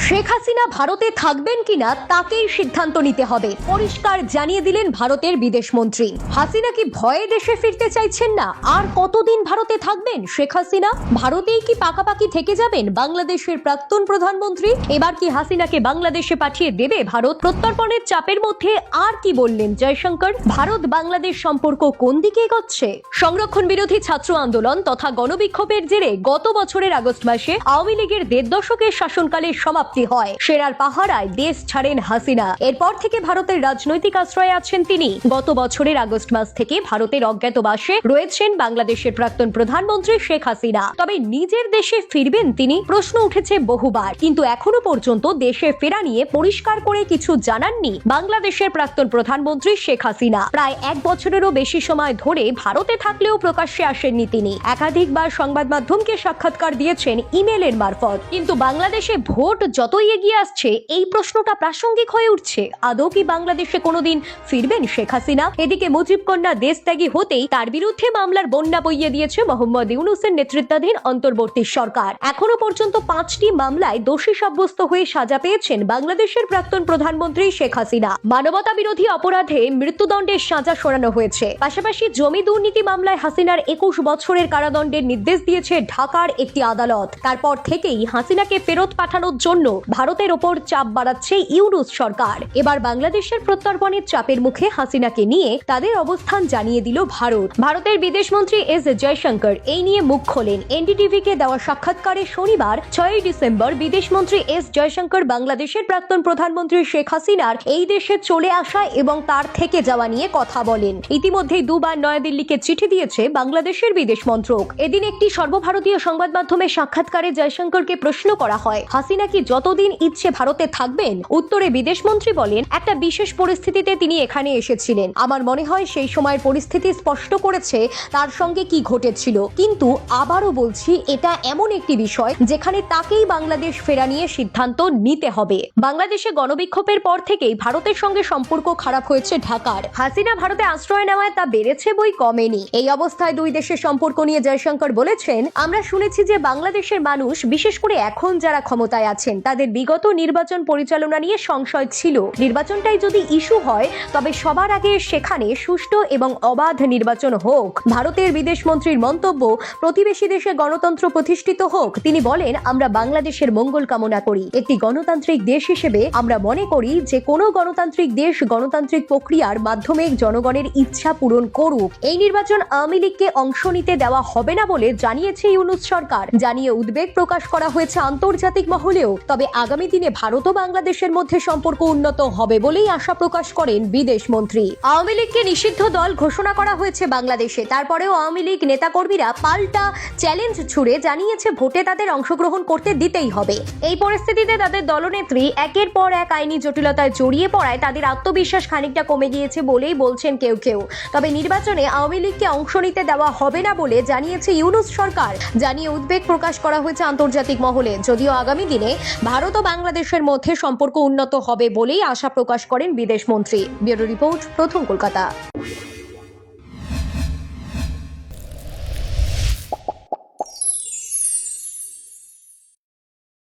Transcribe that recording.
শেখ হাসিনা ভারতে থাকবেন কিনা তাকেই সিদ্ধান্ত নিতে হবে, পরিষ্কার জানিয়ে দিলেন ভারতের বিদেশমন্ত্রী। হাসিনা কি ভয়ে দেশে ফিরতে চাইছেন না? আর কতদিন ভারতে থাকবেন শেখ হাসিনা? ভারতেই কি পাকাপাকি থেকে যাবেন বাংলাদেশের প্রাক্তন প্রধানমন্ত্রী? এবার কি হাসিনাকে বাংলাদেশে পাঠিয়ে দেবে ভারত? প্রত্যর্পণের চাপের মধ্যে আর কি বললেন জয়শঙ্কর? ভারত বাংলাদেশ সম্পর্ক কোন দিকে এগোচ্ছে? সংরক্ষণ বিরোধী ছাত্র আন্দোলন তথা গণবিক্ষোভের জেরে গত বছরের আগস্ট মাসে আওয়ামী লীগের ১.৫ দশকের শাসনকালের সমাপ্তি হয়। সেরার পাহারায় দেশ ছাড়েন হাসিনা। এরপর থেকে ভারতের রাজনৈতিক আশ্রয়ে আছেন তিনি। গত বছরের আগস্ট মাস থেকে ভারতের অজ্ঞাতবাসে রয়েছেন বাংলাদেশের প্রাক্তন প্রধানমন্ত্রী শেখ হাসিনা। তবে নিজের দেশে ফিরবেন তিনি? প্রশ্ন উঠেছে বহুবার, কিন্তু এখনো পর্যন্ত দেশে ফেরা নিয়ে পরিষ্কার করে কিছু জানাননি বাংলাদেশের প্রাক্তন প্রধানমন্ত্রী শেখ হাসিনা। প্রায় ১ বছরেরও বেশি সময় ধরে ভারতে থাকলেও প্রকাশ্যে আসেননি তিনি। একাধিকবার সংবাদ মাধ্যমকে সাক্ষাৎকার দিয়েছেন ইমেলের মারফত। কিন্তু বাংলাদেশে ভোট যতই এগিয়ে আসছে এই প্রশ্নটা প্রাসঙ্গিক হয়ে উঠছে, আদৌ কি বাংলাদেশে কোনোদিন ফিরবেন শেখ হাসিনা? এদিকে মুজিব কন্যা দেশত্যাগী হতেই তার বিরুদ্ধে মামলার বন্যা বইয়ে দিয়েছে মোহাম্মদ ইউনূসের নেতৃত্বাধীন অন্তর্বর্তী সরকার। এখনো পর্যন্ত ৫টি মামলায় দোষী সাব্যস্ত হয়ে সাজা পেয়েছেন বাংলাদেশের প্রাক্তন প্রধানমন্ত্রী শেখ হাসিনা। মানবতা বিরোধী অপরাধে মৃত্যুদণ্ডের সাজা সরানো হয়েছে। পাশাপাশি জমি দুর্নীতি মামলায় হাসিনার ২১ বছরের কারাদণ্ডের নির্দেশ দিয়েছে ঢাকার একটি আদালত। তারপর থেকেই হাসিনাকে ফেরত পাঠানোর জন্য ভারতের ওপর চাপ বাড়াচ্ছে ইউনূস সরকার। এবার বাংলাদেশের প্রত্যর্পণের চাপের মুখে হাসিনাকে নিয়ে তাদের অবস্থান জানিয়ে দিল ভারত। ভারতের বিদেশমন্ত্রী এস জয়শঙ্কর এই নিয়ে মুখ খোলেন। এনডিটিভিকে দেওয়া সাক্ষাৎকারে শনিবার ৬ ডিসেম্বর বিদেশমন্ত্রী এস জয়শঙ্কর বাংলাদেশের প্রাক্তন প্রধানমন্ত্রী শেখ হাসিনার এই দেশে চলে আসা এবং তার থেকে যাওয়া নিয়ে কথা বলেন। ইতিমধ্যেই দুবার নয়াদিল্লিকে চিঠি দিয়েছে বাংলাদেশের বিদেশ মন্ত্রক। এদিন একটি সর্বভারতীয় সংবাদ মাধ্যমে সাক্ষাৎকারে জয়শঙ্করকে প্রশ্ন করা হয়, হাসিনা কি যতদিন ইচ্ছে ভারতে থাকবেন? উত্তরে বিদেশমন্ত্রী বলেন, একটা বিশেষ পরিস্থিতিতে তিনি এখানে এসেছিলেন। আমার মনে হয় সেই সময়ের পরিস্থিতি স্পষ্ট করেছে তার সঙ্গে কি ঘটেছিল। কিন্তু আবারও বলছি, এটা এমন একটি বিষয় যেখানে তাকেই বাংলাদেশ ফেরা নিয়ে সিদ্ধান্ত নিতে হবে। বাংলাদেশে গণবিক্ষোভের পর থেকেই ভারতের সঙ্গে সম্পর্ক খারাপ হয়েছে ঢাকার। হাসিনা ভারতে আশ্রয় নেওয়ায় তা বেড়েছে বই কমেনি। এই অবস্থায় দুই দেশের সম্পর্ক নিয়ে জয়শঙ্কর বলেছেন, আমরা শুনেছি যে বাংলাদেশের মানুষ, বিশেষ করে এখন যারা ক্ষমতায় আছেন, তাদের বিগত নির্বাচন পরিচালনা নিয়ে সংশয় ছিল। নির্বাচনটাই যদি ইস্যু হয় তবে সবার আগে সেখানে সুষ্ঠু এবং অবাধ নির্বাচন হোক। ভারতের বিদেশমন্ত্রীর মন্তব্য, প্রতিবেশী দেশে গণতন্ত্র প্রতিষ্ঠিত হোক। তিনি বলেন, আমরা বাংলাদেশের মঙ্গল কামনা করি। একটি গণতান্ত্রিক দেশ হিসেবে আমরা মনে করি যে কোনো গণতান্ত্রিক দেশ গণতান্ত্রিক প্রক্রিয়ার মাধ্যমে জনগণের ইচ্ছা পূরণ করুক। এই নির্বাচন আওয়ামী লীগকে অংশ নিতে দেওয়া হবে না বলে জানিয়েছে ইউনূস সরকার। জানিয়ে উদ্বেগ প্রকাশ করা হয়েছে আন্তর্জাতিক মহলেও। তবে আগামী দিনে ভারত ও বাংলাদেশের মধ্যে সম্পর্ক উন্নত হবে বলেই আশা প্রকাশ করেন বিদেশমন্ত্রী। আওয়ামী লীগকে নিষিদ্ধ দল ঘোষণা করা হয়েছে বাংলাদেশে। তারপরেও আওয়ামী লীগ নেতাকর্মীরা পাল্টা চ্যালেঞ্জ ছুড়ে জানিয়েছে ভোটে তাদের অংশগ্রহণ করতে দিতেই হবে। এই পরিস্থিতিতে তাদের দলনেত্রী একের পর এক আইনি জটিলতায় জড়িয়ে পড়ায় তাদের আত্মবিশ্বাস খানিকটা কমে গিয়েছে বলেই বলছেন কেউ কেউ। তবে নির্বাচনে আওয়ামী লীগকে অংশ নিতে দেওয়া হবে না বলে জানিয়েছে ইউনূস সরকার। জানিয়ে উদ্বেগ প্রকাশ করা হয়েছে আন্তর্জাতিক মহলে। যদিও আগামী দিনে ভারত ও বাংলাদেশের মধ্যে সম্পর্ক উন্নত হবে বলেই আশা প্রকাশ করেন বিদেশমন্ত্রী। ব্যুরো রিপোর্ট, প্রথম কলকাতা।